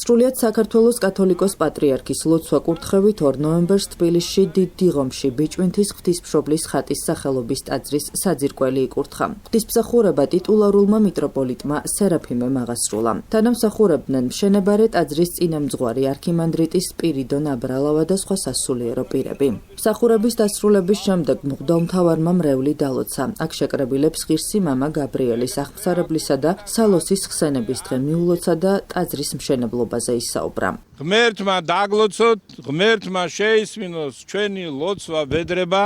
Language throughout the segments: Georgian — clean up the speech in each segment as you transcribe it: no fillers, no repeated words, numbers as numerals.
სრულიად საქართველოს კათოლიკოს პატრიარქის ლოცვა კურთხევით 2 ნოემბერს თბილისში დიდ დიღომში ბიჭვინთის ღვთისმშობლის ხატის სახელობის ტაძრის საძირკველი იკურთხა. ღვთისმსახურება ტიტულარულმა მიტროპოლიტმა სერაფიმე მაღასრულამ. თანამსახურებდნენ მშენებარე ტაძრის წინამძღვარი არქიმანდრიტი სპირიდონ აბრალავა და სხვა სასულიერო პირები. მსახურების დასრულების შემდეგ მღვდელმთავარმა მრევლი დალოცა. აქ შეკრებილებს ღირსი მამა გაბრიელის აღსარებლისა და სალოსის ხსენების დღე მიულოცა და ტაძრის მშენებლობაზე ისაუბრა. ღმერთმა დაგლოცოთ, ღმერთმა შეისმინოს ჩვენი ლოცვა ვედრება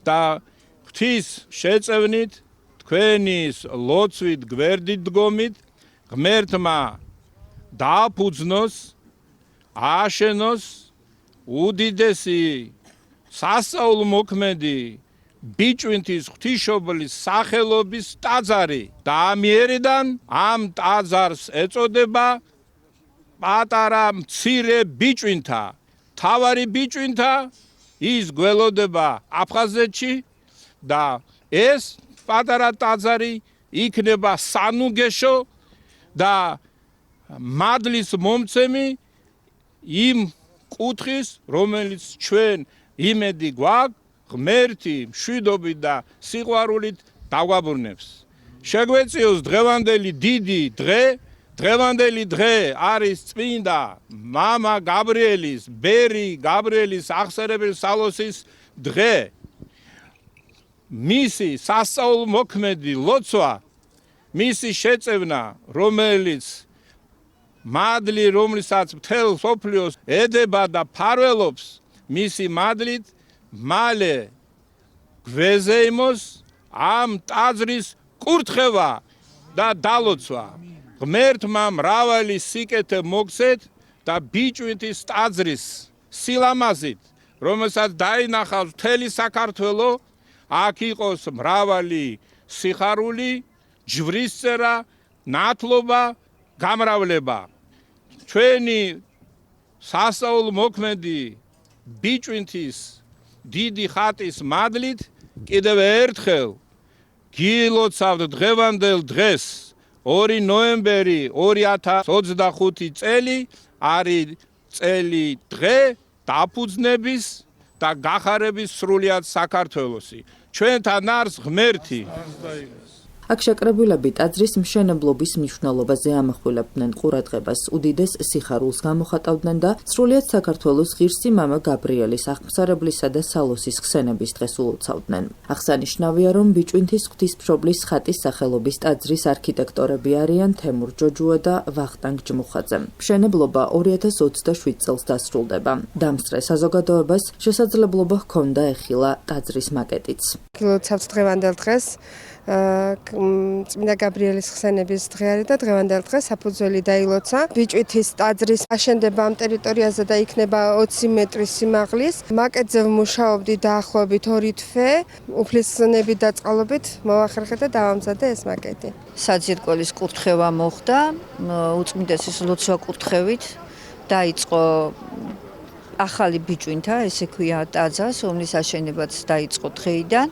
და ღვთის შეწევნით, თქვენის ლოცვით გვერდით დგომით, ღმერთმა დააფუძნოს, ააშენოს უდიდესი სასწაულმოქმედი ბიჭვინთის ღვთისმშობლის სახელობის ტაძარი და ამიერიდან ამ ტაძარს ეწოდება პატარა მცირე ბიჭვინთა, თავარი ბიჭვინთა, ის გველოდება აფხაზეთში და ეს პატარა ტაძარი იქნება სანუგეშო და მადლის მომცემი იმ კუთხის, რომელიც ჩვენ იმედი გვაქვს ღმერთი მშვიდობით და სიყვარულით დაგვაბრუნებს. შეგვეციოს დღევანდელი დიდი დღე. დღევანდელი დღე არის წმინდა მამა გაბრიელის, ბერი გაბრიელის აღსარებელი სალოსის დღე. მისი სასწაულმოქმედი ლოცვა, მისი შეწევნა, რომელიც მადლი, რომლითაც მთელ მსოფლიოს ედება და ფარველობს, მისი მადლით მალე გვეზეიმოს ამ ტაძრის კურთხევა და დალოცვა. ღმერთმა მრავალი სიკეთე მოგცეთ და ბიჭვინთის ტაძრის სილამაზით, რომელსაც დაინახავს მთელი საქართველო, აქ იყოს მრავალი სიხარული, ჯვრისწერა, ნათლობა, გამრავლება. ჩვენი სასწაულმოქმედი ბიჭვინთის დიდი ხატის მადლით კიდევ ერთხელ გილოცავთ დღევანდელ დღეს 2 ნოემბერი 2025 წელი არის წელი დღე დაფუძნების და გახარების სრულიად საქართველოსი. ჩვენთან არის ღმერთი. აქ შეკრებილები ტაძრის მშენებლობის მნიშვნელობაზე ამახვილებდნენ ყურადღებას, უდიდეს სიხარულს გამოხატავდნენ და სრულიად საქართველოს ღირსი მამა გაბრიელის აღსარებლისა და სალოსის ხსენების დღეს ულოცავდნენ. აღსანიშნავია, რომ ბიჭვინთის ღვთისმშობლის ხატის სახელობის ტაძრის არქიტექტორები არიან თემურ ჯოჯუა და ვახტანგ ჯმუხაძე. მშენებლობა 2027 წელს დასრულდება. დამსწრე საზოგადოებას შესაძლებლობა ჰქონდა ეხილა ტაძრის მაკეტიც. გილოცავთ დღევანდელ დღეს. წმინდა გაბრიელის ხსენების დღე არის და დღევანდელ დღეს საფუძველი დაილოცა. ბიჭვინთის ტაძრის აშენდება ამ ტერიტორიაზე და იქნება 20 მეტრის სიმაღლის. მაკეტზე ვმუშაობდი დაახლოებით 2 თვე. უფლისნები დაწყალობით მოვახერხე და დავამზადე ეს მაკეტი. საძირკველის კურთხევა მოხდა, უწმინდესის ლოცვა კურთხევით დაიწყო ახალი ბიჭვინთა, ესე ქვია ტაძარს, რომლის აშენებაც დაიწყო დღეიდან.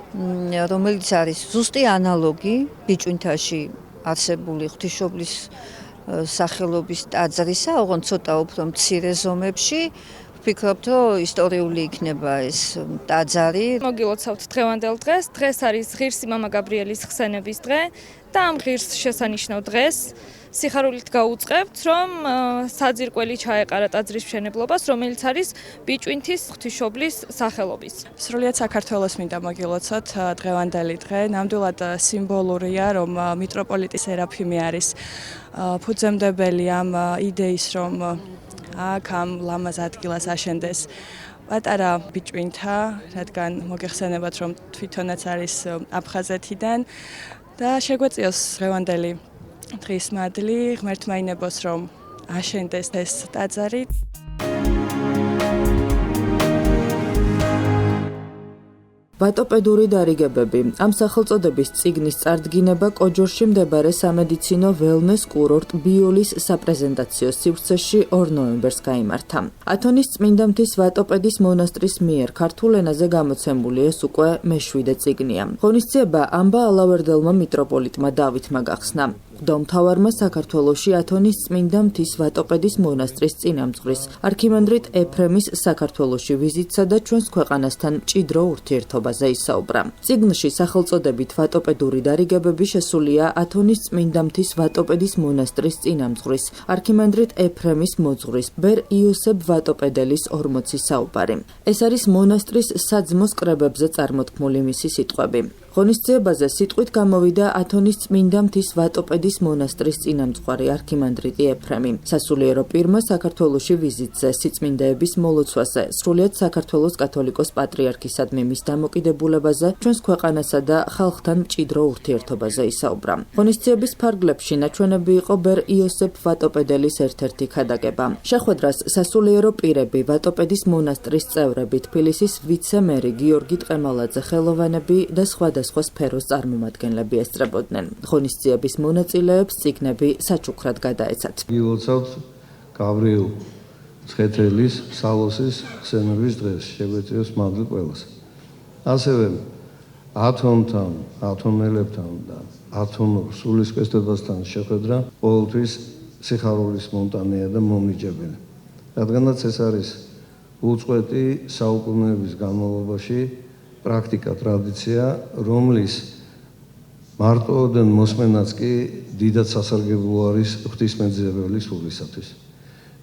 რომელიც არის ზუსტი ანალოგი ბიჭვინთაში არსებული ღვთისმშობლის სახელობის ტაძრისა, ოღონდ ცოტა უფრო მცირე ზომებში. ვფიქრობთ, რომ ისტორიული იქნება ეს ტაძარი. მოგილოცავთ დღევანდელ დღეს. დღეს არის ღირსი მამა გაბრიელის ხსენების დღე და ამ ღირს შესანიშნავ დღეს სიხარულით გაუწყებთ, რომ საძირკველი ჩაეყარა ტაძრის მშენებლობას, რომელიც არის ბიჭვინთის ღვთისმშობლის სახელობის. სრულიად საქართველოს მინდა მოგილოცოთ დღევანდელი დღე. ნამდვილად სიმბოლურია, რომ მიტროპოლიტი სერაფიმე არის ფუძემდებელი ამ იდეის, რომ აქ ამ ლამაზ ადგილას აშენდეს პატარა ბიჭვინთა, რადგან მოგეხსენებათ, რომ თვითონაც არის აფხაზეთიდან და შეგვეციოს დღევანდელი დღის მადლი, ღმერთმა ინებოს, რომ აშენდეს ეს ტაძარი. ვატოპედური დარიგებები. ამ სახელწოდების წიგნის წარდგინება კოჯორში მდებარე სამედიცინო ველნეს კურორტ ბიოლის საპრეზენტაციო სივრცეში 2 ნოემბერს გაიმართა. ათონის წმინდა მთის ვატოპედის მონასტრის მიერ ქართულ ენაზე გამოცემული ეს უკვე მე-7 წიგნია. ღონისძიება ამბა ალავერდელმა მიტროპოლიტმა დავითმა გახსნა. მღვდელმთავარმა საქართველოში ათონის წმინდა მთის ვატოპედის მონასტრის წინამძღვრის არქიმანდრიტ ეფრემის საქართველოში ვიზიტსა და ჩვენს ქვეყანასთან მჭიდრო ურთიერთობაზე ისაუბრა. წიგნში სახელწოდებით ვატოპედური დარიგებები შესულია ათონის წმინდა მთის ვატოპედის მონასტრის წინამძღვრის არქიმანდრიტ ეფრემის მოძღვრის ბერ იოსებ ვატოპედელის 40 საუბარი. ეს არის მონასტრის საძმოს კრებებზე წარმოთქმული მისი სიტყვები. ღონისძიებაზე სიტყვით გამოვიდა ათონის წმინდა მთის ვატოპედის მონასტრის წინამძღვარი არქიმანდრიტი ეფრემი. სასულიერო პირმა საქართველოში ვიზიტზე, სიწმინდეების მოლოცვაზე, სრულიად საქართველოს კათოლიკოს პატრიარქისადმი მის დამოკიდებულებაზე, ჩვენს ქვეყანასა და ხალხთან მჭიდრო ურთიერთობაზე ისაუბრა. ღონისძიების ფარგლებში ნაჩვენები იყო ბერ იოსებ ვატოპედელის ერთ-ერთი ქადაგება. შეხვედრას სასულიერო პირები, ვატოპედის მონასტრის წევრები, თბილისის ვიცე-მერი გიორგი ტყემალაძე ხელოვანები და სხვადასხვა სფეროს წარმომადგენლები ესწრებოდნენ. ღონისძიების მონაწილეებს წიგნები საჩუქრად გადაეცათ. გილოცავთ გავრიელ ცხეთელის სალოსის ხსენების დღეს, შეგვეციოს მადლი ყველას. ასევე ათონთან, ათონელებთან და ათონურ სულისკვეთებასთან შეხვედრა ყოველთვის სიხარულის მონტანია და მომნიჭებელი. რადგანაც ეს არის უწყვეტი საუკუნეების განმავლობაში პრაქტიკა, ტრადიცია, რომლის მარტოოდენ მოსმენაც კი დიდად სასარგებლო არის ღვთისმეტყველის სულისათვის.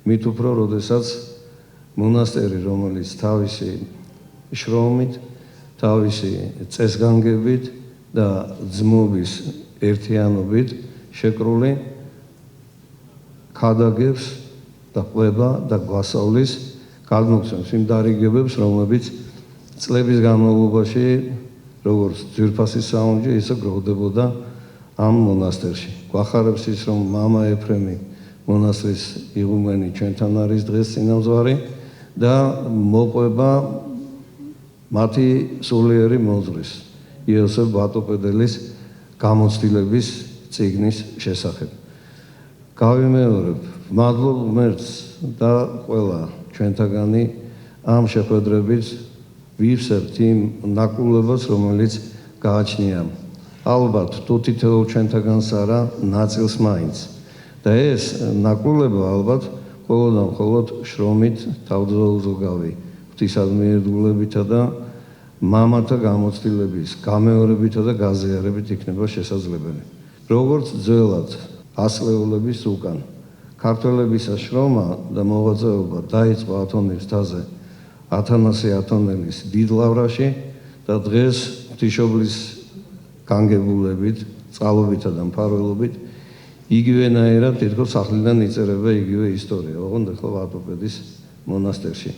მით უფრო, როდესაც მონასტერი, რომელიც თავისი შრომით, თავისი წესგანგებით და ძმობის ერთიანობით შეკრული ქადაგებს და ყვება და გვასწავლის, გადმოგცემს იმ დარიგებებს, რომლებიც წლების განმავლობაში როგორც ძვირფასის საუნჯე, ისე გროვდებოდა ამ მონასტერში. გვახარებს ის, რომ მამა ეფრემი მონასტრის იღუმენი ჩვენთან არის დღეს წინამძღვარი და მოყვება მათი სულიერი მოძღვრის იოსებ ვატოპედელის გამოცდილების წიგნის შესახებ. გავიმეორებ, მადლობ ღმერთს და ყველა ჩვენთაგანი ამ შეხვედრებით ვივსებთ იმ ნაკლებობას, რომელიც გააჩნია ალბათ თუ თითოეულ ჩვენთაგანს არა ნაწილს მაინც. და ეს ნაკლება ალბათ მხოლოდ და მხოლოდ შრომით, თავდაუზოგავი ღვთისადმიერებითა და მამათა გამოცდილების გამეორებითა და გაზიარებით იქნება შესაძლებელი. როგორც ძველად ასწლეულების უკან ქართველებისა შრომა და მოღვაწეობა დაიწყო ათონის მთაზე ათანასე ათონელის დიდ ლავრაში და დღეს ღვთისმშობლის განგებულებით, წყალობითა და მფარველობით იგივენაირად თითქოს ახლიდან იწერება იგივე ისტორია, ოღონდ ახლა ვატოპედის მონასტერში.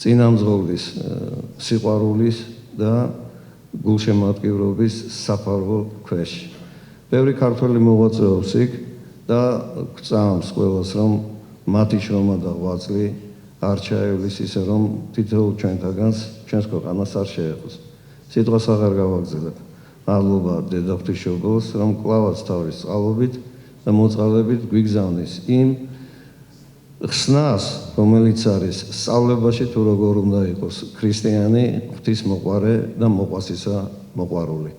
წინამძღვრის სიყვარულის და გულშემატკივრობის საფარვო ქვეშ. ბევრი ქართველი მოღვაწეობს იქ და გწამს ყველას, რომ მათი შრომა და ღვაწლი არ ჩაევლის ისე, რომ თითოეულ ჩვენთაგანს, ჩვენს ქვეყანას არ შეეხოს. სიტყვას აღარ გავაგზავნებ. მადლობა დედა ღვთისმშობელს, რომ კლავაც თავის წყალობით და მოწყალებით გვიგზავნის იმ ხსნას, რომელიც არის სწავლებაში თუ როგორ უნდა იყოს ქრისტიანი, ღვთისმოყვარე და მოყვასისა მოყვარული.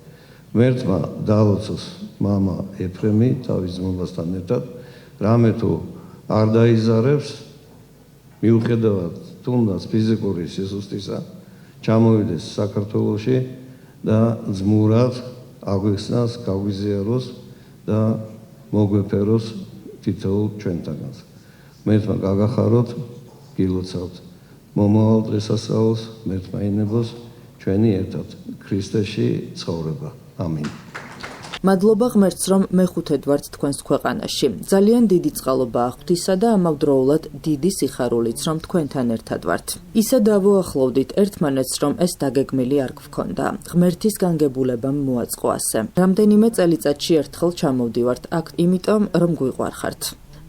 ღმერთმა დაალოცოს მამა ეფრემი თავის ძმობასთან ერთად, რამე თუ არ დაიზარებს, მიუხედავად თუნდაც ფიზიკური სიზუსტისა, ჩამოვიდეს საქართველოში და ძმურად აგვიხსნას, გაგვიზიაროს და მოგვეფეროს თითოეულ ჩვენთაგანს. ღმერთმა გაგახაროთ, გილოცავთ მომავალ დღესასწაულს, ღმერთმა ინებოს ჩვენი ერთად ქრისტეში ცხოვრება. ამინ. მადლობა ღმერთს, რომ მეხუთედ ვართ თქვენს ქვეყანაში. ძალიან დიდი წყალობაა ღვთისა და ამავდროულად დიდი სიხარულიც, რომ თქვენთან ერთად ვართ. ისე დავუახლოვდით ერთმანეთს, რომ ეს დაგეგმილი არ გვქონდა. ღმერთის განგებულებამ მოაწყო ასე. რამდენიმე წელიწადში ერთხელ ჩამოვდივართ აქ, იმიტომ რომ გვიყვარხართ.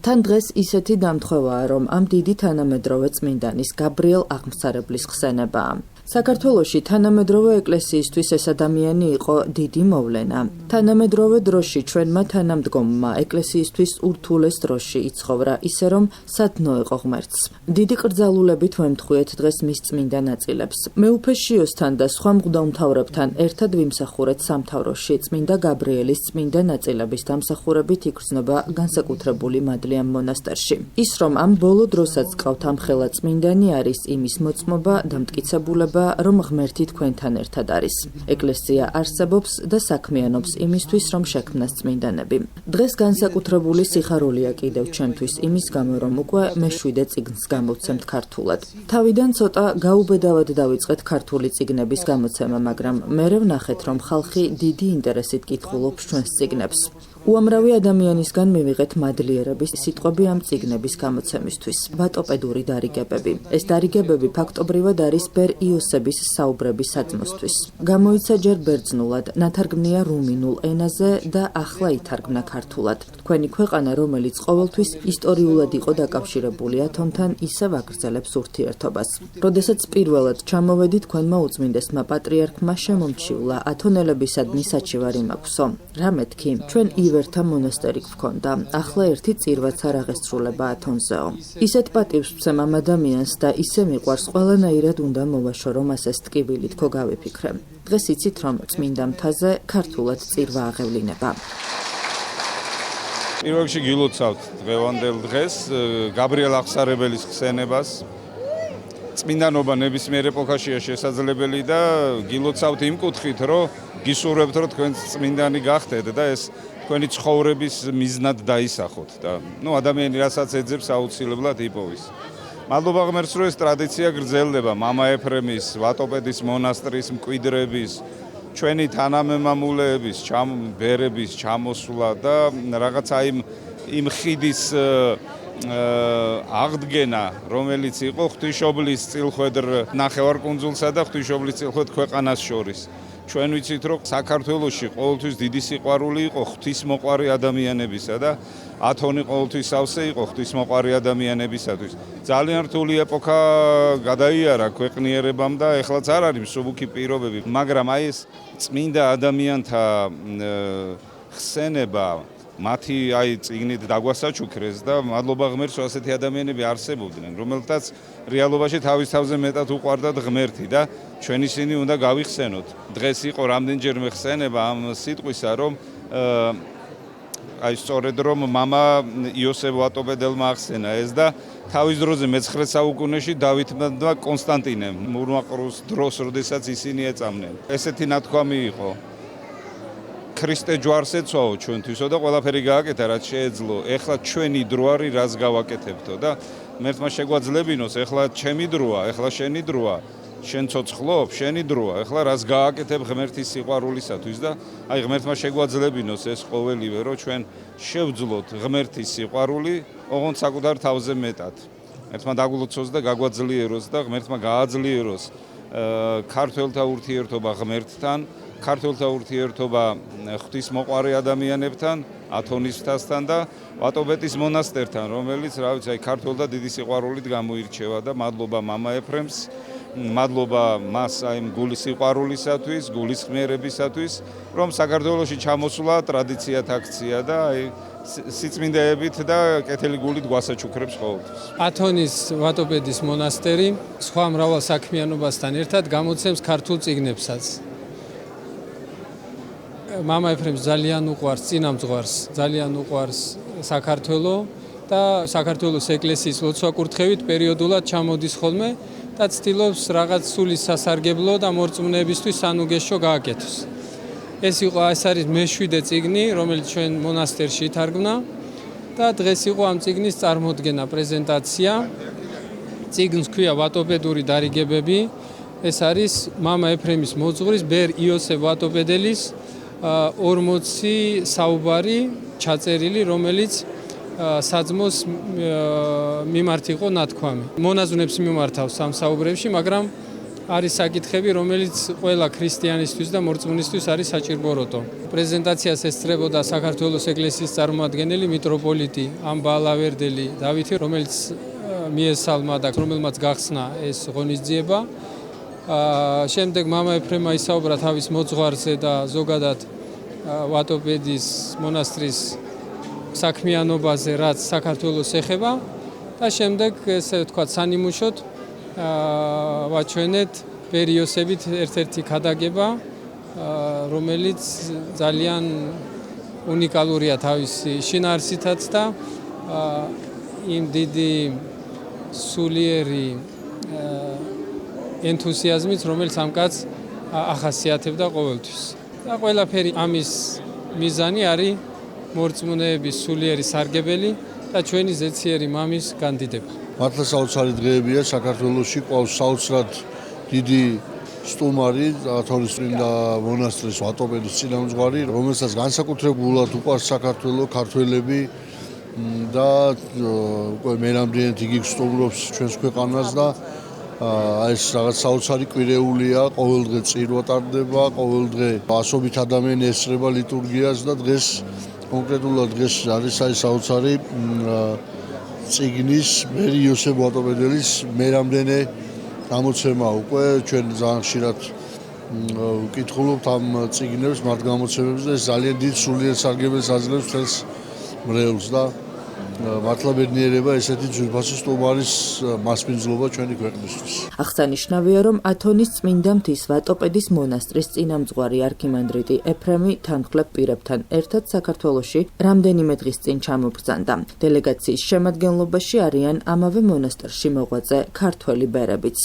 თან დღეს ისეთი დამთხევაა, რომ ამ დიდი თანამედროვე წმინდანის გაბრიელ აღმსარებლის ხსენებაა. საქართველოში თანამედროვე ეკლესიისთვის ეს ადამიანი იყო დიდი მოვლენა. თანამედროვე დროში ჩვენმა თანამდგომმა ეკლესიისთვის ურთულეს დროში იცხოვრა, ისე რომ სადნო იყო ღმერთს. დიდი კრძალულებით ვემთხვიეთ დღეს მის წმინდა ნაწილებს. მეუფე შიოსთან და სხვა მღვდელმთავრებთან ერთად ვიმსახურეთ სამთავროში წმინდა გაბრიელის წმინდა ნაწილების დამსახურებით იგრძნობა განსაკუთრებული მადლი ამ მონასტერში. ის რომ ამ ბოლო დროსაც გყავთ ამხელა წმინდანი არის იმის მოწმობა და მტკიცებულება რომ ღმერთი თქვენთან ერთად არის. ეკლესია არსებობს და საქმიანობს იმისთვის, რომ შექმნას წმინდანები. დღეს განსაკუთრებული სიხარულია კიდევ ჩემთვის იმის გამო, რომ უკვე მე-7 წიგნს გამოვცემთ ქართულად. თავიდან ცოტა გაუბედავად დავიწყეთ ქართული წიგნების გამოცემა, მაგრამ მერე ვნახეთ, რომ ხალხი დიდი ინტერესით კითხულობს ჩვენს წიგნებს. უამრავი ადამიანისგან მივიღეთ მადლიერების სიტყვები ამ წიგნების გამოცემისთვის. ვატოპედური დარიგებები. ეს დარიგებები ფაქტობრივად არის ბერ იოსების საუბრების საძმოსთვის. გამოიცა ჯერ ბერძნულად, ნათარგმნია რუმინულ ენაზე და ახლა ითარგმნა ქართულად. თქვენი ქვეყანა, რომელიც ყოველთვის ისტორიულად იყო დაკავშირებული ათონთან, ისევ აგრძელებს ურთიერთობას. როდესაც პირველად ჩამოვედი თქვენმა უწმინდესმა პატრიარქმა შემომჩივლა ათონელებისადმი საჩივარი მაქვსო. რა მეთქი? ჩვენ ივერთა მონასტერი გვქონდა. ახლა ერთი წირვაც არ აღესრულება ათონზეო. ისეთ პატივს ვცემ ამ ადამიანს და ისე მიყვარს ყველანაირად უნდა მოვაშორო მას ეს ტკივილი თქო გავიფიქრე. დღეს იცით რომ წმინდა მთაზე ქართულად წირვა აღევლინება. პირველ რიგში გილოცავთ დღევანდელ დღეს გაბრიელ აღსარებელის ხსენებას. წმინდანობა ნებისმიერ ეპოქაშია შესაძლებელი და გილოცავთ იმ კუთხით, რომ გისურვებთ, რომ თქვენ წმინდანი გახდეთ და ეს თქვენი ცხოვრების მიზნად დაისახოთ და ადამიანი რასაც ეძებს აუცილებლად იპოვის. მადლობა ღმერთს, რომ ეს ტრადიცია გრძელდება მამა ეფრემის, ვატოპედის მონასტრის მკვიდრების, ჩვენი თანამემამულეების, ბერების ჩამოსვლა და რაღაცა იმ ხიდის აღდგენა, რომელიც იყო ღვთისმშობლის წილხვედრ ნახევარკუნძულსა და ღვთისმშობლის წილხვედრ ქვეყანას შორის. ჩვენ ვიცით, რომ საქართველოში ყოველთვის დიდი სიყვარული იყო ღვთისმოყვარი ადამიანებისა და ათონი ყოველთვის სავსე იყო ღვთისმოყვარი ადამიანებისათვის. ძალიან რთული ეპოქა გადაიარა ქვეყნიერებამ და ეხლაც არ არის მსუბუქი პირობები, მაგრამ აი ეს წმინდა ადამიანთა ხსენება მათი წიგნით დაგვასაჩუქრეს და მადლობა ღმერთს, რომ ასეთი ადამიანები არსებობდნენ, რომელთაც რეალობაში თავის თავზე მეტად უყვარდათ ღმერთი და ჩვენ ისინი უნდა გავიხსენოთ. დღეს იყო რამდენჯერმე ხსენება ამ სიტყვისა, რომ სწორედ რომ მამა იოსებ ვატოპედელმა ახსენა ეს და თავის დროზე მე-9 საუკუნეში დავითმა და კონსტანტინემ მურმაყრუს დროს, როდესაც ისინი ეწამნენ. ესეთი ნათქვამი იყო. ქრისტე ჯვარს ეცვაო ჩვენთვისო და ყველაფერი გააკეთა რაც შეეძლო. ეხლა ჩვენი დრო არის რაც გავაკეთებთო და ღმერთმა შეგვაძლებინოს, ეხლა ჩემი დროა, ეხლა შენი დროა. შენ ცოცხლობ, შენი დროა. ეხლა რაც გააკეთებ ღმერთის სიყვარულისათვის და ღმერთმა შეგვაძლებინოს ეს ყოველივე, რომ ჩვენ შევძლოთ ღმერთის სიყვარული, ოღონდ საკუთარ თავზე მეტად. ღმერთმა დაგულოცოს და გაგვაძლიეროს და ღმერთმა გააძლიეროს ქართველთა ურთიერთობა ღმერთთან, ქართველთა ურთიერთობა ღვთისმოყვარე ადამიანებთან, ათონის მთასთან და ვატოპედის მონასტერთან, რომელიც ქართველთა დიდი სიყვარულით გამოირჩევა და მადლობა მამა ეფრემს, მადლობა მას გულის სიყვარულისათვის, გულისხმიერებისათვის, რომ საქართველოში ჩამოსვლა ტრადიციათ აქცია და სიწმინდეებით და კეთილი გულით გვასაჩუქრებს ყოველთვის. ათონის ვატოპედის მონასტერი სხვა მრავალ საქმიანობასთან ერთად გამოცემს ქართულ წიგნებსაც. მამა ეფრემს ძალიან უყვარს წინამძღვარს, ძალიან უყვარს საქართველო და საქართველოს ეკლესიის ლოცვა-კურთხევით პერიოდულად ჩამოდის ხოლმე და ცდილობს რაღაც სულის სასარგებლო და მორწმუნეებისთვის სანუგეშო გააკეთოს. ეს არის მე-7 წიგნი, რომელიც ჩვენ მონასტერში ითარგმნა და დღეს იყო ამ წიგნის წარმოდგენა, პრეზენტაცია. წიგნს ქვია ვატოპედური დარიგებები. ეს არის მამა ეფრემის მოძღვრის ბერ იოსებ ვატოპედელის 40 საუბარი ჩაწერილი, რომელიც საძმოს მიმართ იყო ნათქვამი. მონაზვნებს მიმართავს ამ საუბრებში, მაგრამ არის საკითხები, რომელიც ყველა ქრისტიანისთვის და მორწმუნისთვის არის საჭიროებო. პრეზენტაციას ესწრებოდა საქართველოს ეკლესიის წარმომადგენელი მიტროპოლიტი ამბალავერდელი დავითი, რომელიც მიესალმა და რომელმაც გახსნა ეს ღონისძიება. შემდეგ მამა ეფრემა ისაუბრა თავის მოძღვარზე და ზოგადად ვატოპედის მონასტრის საქმიანობაზე, რაც საქართველოს ეხება და შემდეგ ესე ვთქვათ სანიმუშოდ ვაჩვენეთ პერიოსებით ერთ-ერთი ქადაგება, რომელიც ძალიან უნიკალურია თავისი შინაარსითაც და იმ დიდი სულიერი ენთუზიაზმით, რომელიც ამ კაცს ახასიათებდა ყოველთვის. და ყველაფერი ამის მიზანი არის მორწმუნეების სულიერი სარგებელი და ჩვენი ზეციერი მამის განდიდება. მართლა საოცარი დღეებია საქართველოში, ყავს საოცრად დიდი სტუმარი, თორისწმინდა მონასტრის ვატოპედის წინამძღვარი, რომელსაც განსაკუთრებულად უყვარს საქართველო, ქართველები და უკვე მერამდენად იგი სტუმრობს ჩვენს ქვეყანას და ეს რაღაც საოცარი კვირეულია, ყოველდღე წირვა ტარდება, ყოველდღე ასობით ადამიანი ესწრება ლიტურგიას და დღეს კონკრეტულად დღეს არის საოცარი წიგნის მერი იოსებ ვატოპედელის მერამდენე გამოცემა უკვე ჩვენ ძალიან ხშირად ვკითხულობთ ამ წიგნებს, მათ გამოცემებს და ეს ძალიან დიდ სულიერ სარგებელს აძლევს თელს მრევლს და მართლა ბედნიერება ესეთი ძვირფასი სტუმარის მასპინძლობა ჩვენი ქვეყნისთვის. აღსანიშნავია, რომ ათონის წმინდა მთის ვატოპედის მონასტრის წინამძღვარი არქიმანდრიტი ეფრემი თანმხლებ პირებთან ერთად საქართველოში რამდენიმე დღის წინ ჩამობრძანდა. დელეგაციის შემადგენლობაში არიან ამავე მონასტერში მოღვაწე ქართველი ბერებიც.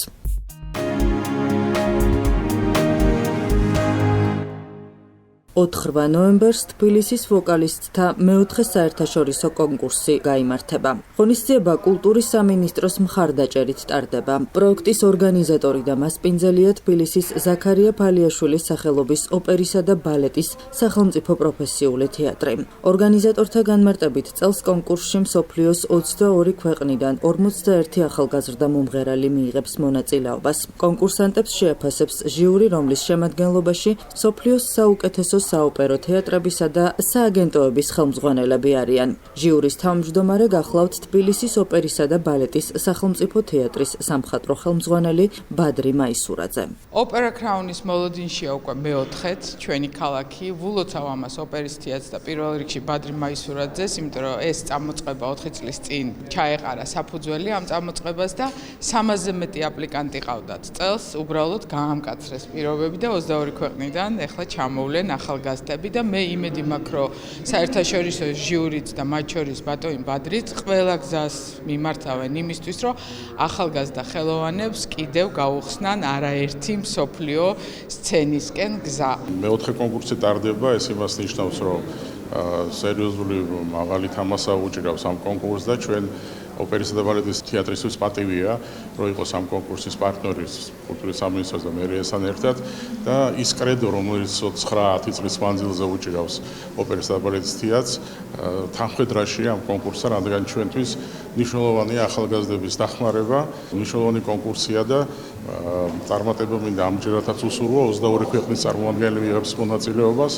4 ნოემბერს თბილისის ვოკალისტთა მეოთხე საერთაშორისო კონკურსი გაიმართება. ღონისძიება კულტურის სამინისტროს მხარდაჭერით ტარდება. პროექტის ორგანიზატორი და მასპინძელია თბილისის ზაქარია ფალიაშვილის სახელობის ოპერისა და ბალეტის სახელმწიფო პროფესიული თეატრი. ორგანიზატორთა განმარტებით წელს კონკურსში მსოფლიოს 22 ქვეყნიდან 41 ახალგაზრდა მომღერალი მიიღებს მონაწილეობას. კონკურსანტებს შეაფასებს ჟიური, რომლის შემადგენლობაში მსოფლიოს საუკეთესო საოპერო თეატრებისა და სააგენტოების ხელმძღვანელები არიან. ჟიურის თავმჯდომარე გახლავთ თბილისის ოპერისა და ბალეტის სახელმწიფო თეატრის სამხატვრო ხელმძღვანელი ბადრი მაისურაძე. ოპერა ქრაუნის მოლოდინშია უკვე მეოთხედ ჩვენი ქალაქი. ვულოცავ ამას ოპერის თეატრს და პირველ რიგში ბადრი მაისურაძეს, იმიტომ რომ ეს წამოწყება 4 წლის წინ ჩაეყარა საფუძველი ამ წამოწყებას და 300-ზე მეტი აპლიკანტი ყავდათ. წელს უბრალოდ გაამკაცრეს პირობები და 22 ქვეყნიდან ეხლა ჩამოვლენ ახალგაზრდები და მე იმედი მაქვს, რომ საერთაშორისო ჟიურიც და მათ შორის ბატონი ბადრიც ყველა გზას მიმართავენ იმისთვის, რომ ახალგაზრდა ხელოვანებს კიდევ გაუხსნან არაერთი მსოფლიო სცენისკენ გზა. მეოთხე კონკურსი ტარდება, ეს იმას ნიშნავს, რომ სერიოზული მაღალი თამასა უჭირავს ამ კონკურსს და ჩვენ ოპერისა და ბალეტის თეატრისთვის პატივია, რომ იყოს ამ კონკურსის პარტნიორი კულტურის სამინისტროს და მერიასთან ერთად და ის კრედო, რომელიც 9-10 წლის მანძილზე უჭირავს ოპერისა და ბალეტის თეატრს, თანხმედრაშია ამ კონკურსთან, რადგან ჩვენთვის მნიშვნელოვანია ახალგაზრდების დახმარება, მნიშვნელოვანი კონკურსია და წარმატება მინდა ამჯერადაც უსურვო 22 ქვეყნის წარმომადგენელი მიიღებს მონაწილეობას.